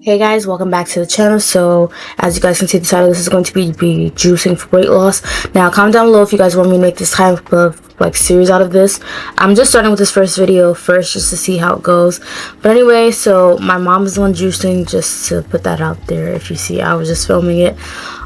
Hey guys, welcome back to the channel. So as you guys can see the title, this is going to be juicing for weight loss. Now comment down below if you guys want me to make this type of series out of this. I'm just starting with this first video first just to see how it goes. But anyway, so my mom is the one juicing, just to put that out there. If you see, I was just filming it.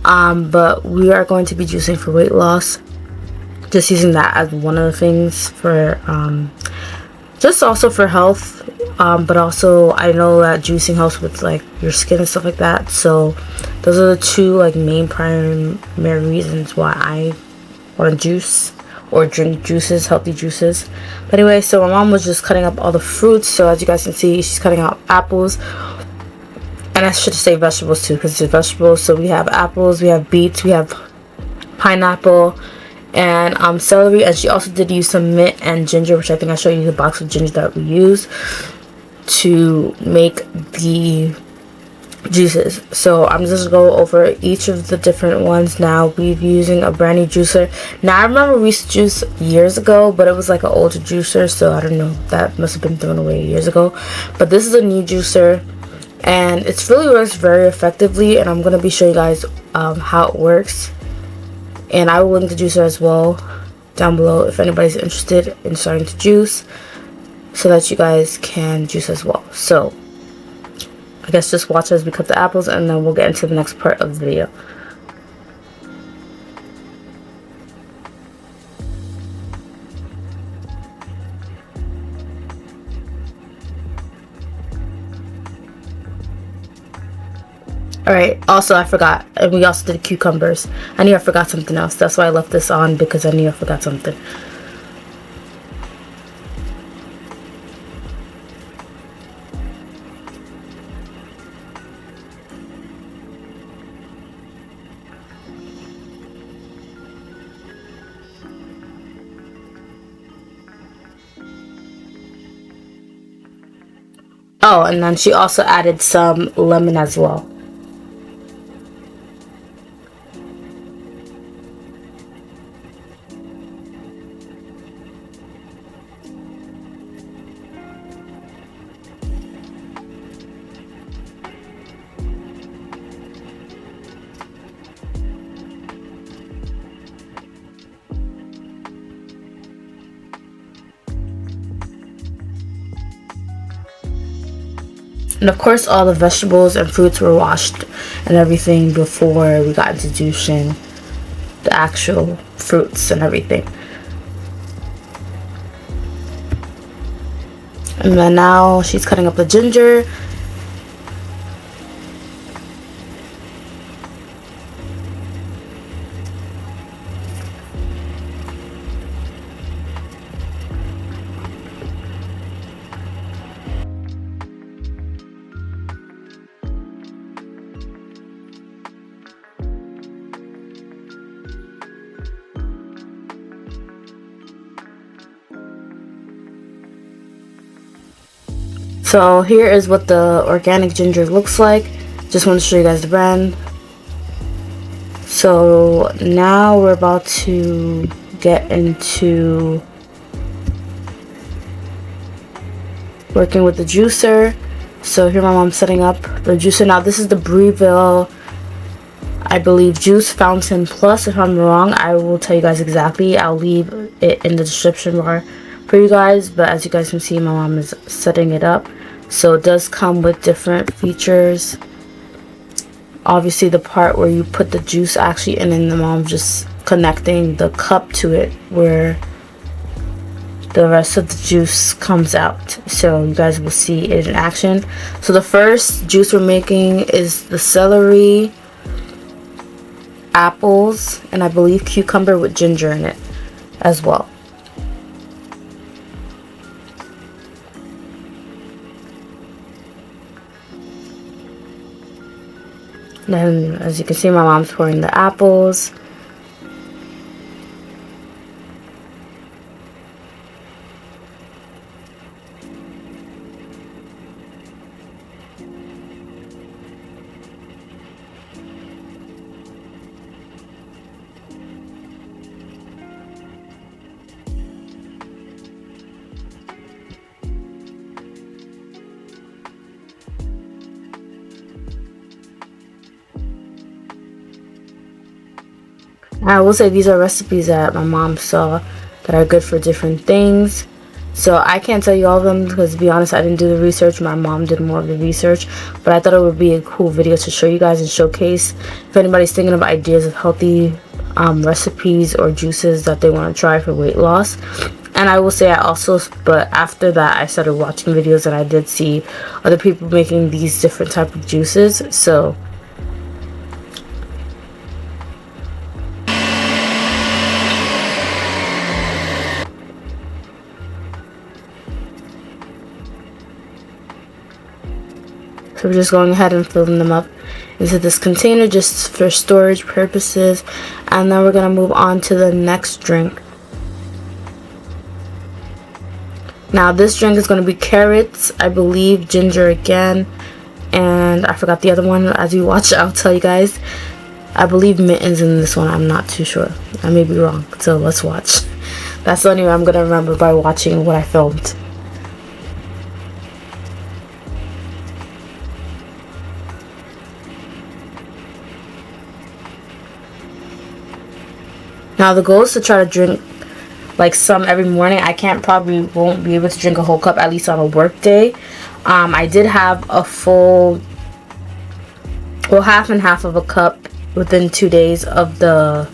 But we are going to be juicing for weight loss, just using that as one of the things for just also for health. But also I know that juicing helps with your skin and stuff like that. So those are the two main primary reasons why I want to juice or drink juices, healthy juices. But anyway, so my mom was just cutting up all the fruits. So as you guys can see, she's cutting out apples, and I should say vegetables too, because it's vegetables. So we have apples, we have beets, we have pineapple, and celery. And she also did use some mint and ginger, which I think I showed you the box of ginger that we use to make the juices. So I'm just gonna go over each of the different ones now. We're using a brand new juicer. Now I remember we used to juice years ago, but it was like an older juicer, so I don't know, that must have been thrown away years ago. But this is a new juicer, and it really works very effectively, and I'm gonna be showing you guys how it works. And I will link the juicer as well down below if anybody's interested in starting to juice, so that you guys can juice as well. So I guess just watch as we cut the apples, and then we'll get into the next part of the video. Alright, also I forgot, and we also did cucumbers. I knew I forgot something else. That's why I left this on, because I knew I forgot something. Oh, and then she also added some lemon as well. And of course all the vegetables and fruits were washed and everything before we got into juicing the actual fruits and everything. And then now she's cutting up the ginger. So here is what the organic ginger looks like. Just want to show you guys the brand. So now we're about to get into working with the juicer. So here my mom's setting up the juicer. Now this is the Breville, I believe, Juicer Fountain Plus. If I'm wrong, I will tell you guys exactly. I'll leave it in the description bar for you guys. But as you guys can see, my mom is setting it up. So it does come with different features. Obviously the part where you put the juice actually in, and the mom just connecting the cup to it where the rest of the juice comes out. So you guys will see it in action. So the first juice we're making is the celery, apples, and I believe cucumber with ginger in it as well. Then as you can see, my mom's pouring the apples. I will say these are recipes that my mom saw that are good for different things. So I can't tell you all of them because, to be honest, I didn't do the research. My mom did more of the research. But I thought it would be a cool video to show you guys and showcase if anybody's thinking of ideas of healthy recipes or juices that they want to try for weight loss. And I will say but after that I started watching videos and I did see other people making these different type of juices. So we're just going ahead and filling them up into this container just for storage purposes, and then we're gonna move on to the next drink. Now this drink is going to be carrots, I believe, ginger again, and I forgot the other one. As you watch, I'll tell you guys. I believe mittens in this one. I'm not too sure. I may be wrong, so let's watch. That's the only way I'm going to remember, by watching what I filmed. Now the goal is to try to drink like some every morning. I won't be able to drink a whole cup, at least on a work day. I did have a full, well, half and half of a cup within 2 days of the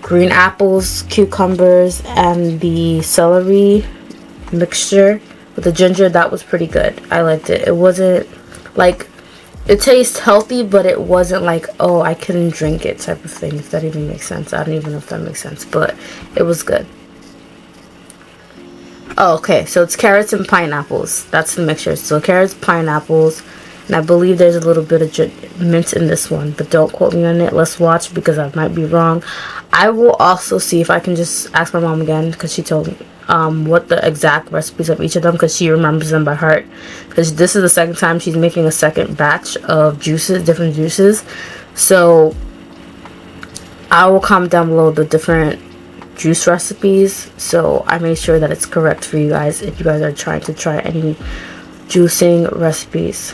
green apples, cucumbers, and the celery mixture with the ginger. That was pretty good. I liked it. It wasn't like, it tastes healthy, but it wasn't like, oh, I couldn't drink it type of thing, if that even makes sense. I don't even know if that makes sense, but it was good. Oh, okay, so it's carrots and pineapples. That's the mixture. So carrots, pineapples, and I believe there's a little bit of mint in this one, but don't quote me on it. Let's watch, because I might be wrong. I will also see if I can just ask my mom again, because she told me what the exact recipes of each of them, because she remembers them by heart, because this is the second time she's making a second batch of juices, different juices. So I will comment down below the different juice recipes, so I made sure that it's correct for you guys if you guys are trying to try any juicing recipes.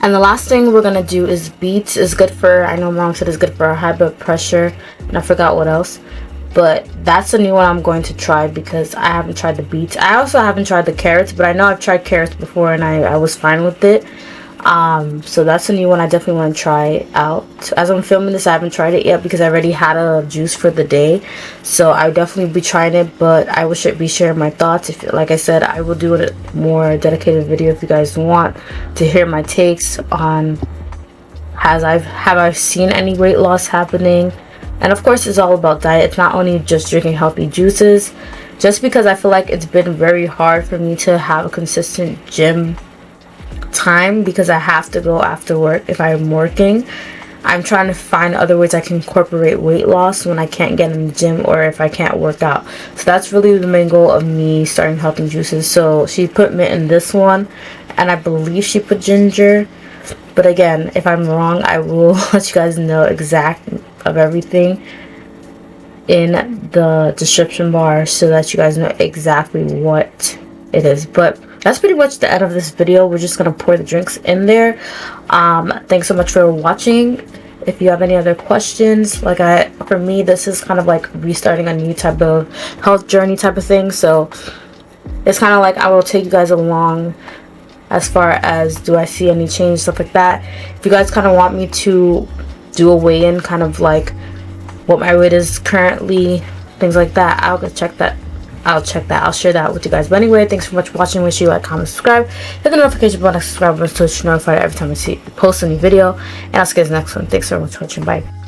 And the last thing we're gonna do is beets. Is good for, I know mom said it's good for high blood pressure, and I forgot what else, but that's a new one I'm going to try because I haven't tried the beets. I also haven't tried the carrots, but I know I've tried carrots before and I was fine with it. So that's a new one I definitely want to try out. As I'm filming this, I haven't tried it yet because I already had a juice for the day, so I'll definitely be trying it, but I will be sharing my thoughts. If, like I said, I will do a more dedicated video if you guys want to hear my takes on have I seen any weight loss happening. And of course, it's all about diet. It's not only just drinking healthy juices, just because I feel like it's been very hard for me to have a consistent gym time because I have to go after work if I'm working. I'm trying to find other ways I can incorporate weight loss when I can't get in the gym or if I can't work out. So that's really the main goal of me starting healthy juices. So she put mint in this one, and I believe she put ginger, but again, if I'm wrong, I will let you guys know exact of everything in the description bar so that you guys know exactly what it is. But that's pretty much the end of this video. We're just gonna pour the drinks in there. Thanks so much for watching. If you have any other questions, for me, this is kind of like restarting a new type of health journey type of thing, so it's kind of like I will take you guys along as far as do I see any change, stuff like that. If you guys kind of want me to do a weigh-in, kind of like what my weight is currently, things like that, I'll check that. I'll share that with you guys. But anyway, thanks so much for watching. Make sure you like, comment, subscribe, hit the notification button, subscribe button so you're notified every time I post a new video, and I'll see you guys in the next one. Thanks so much for watching. Bye.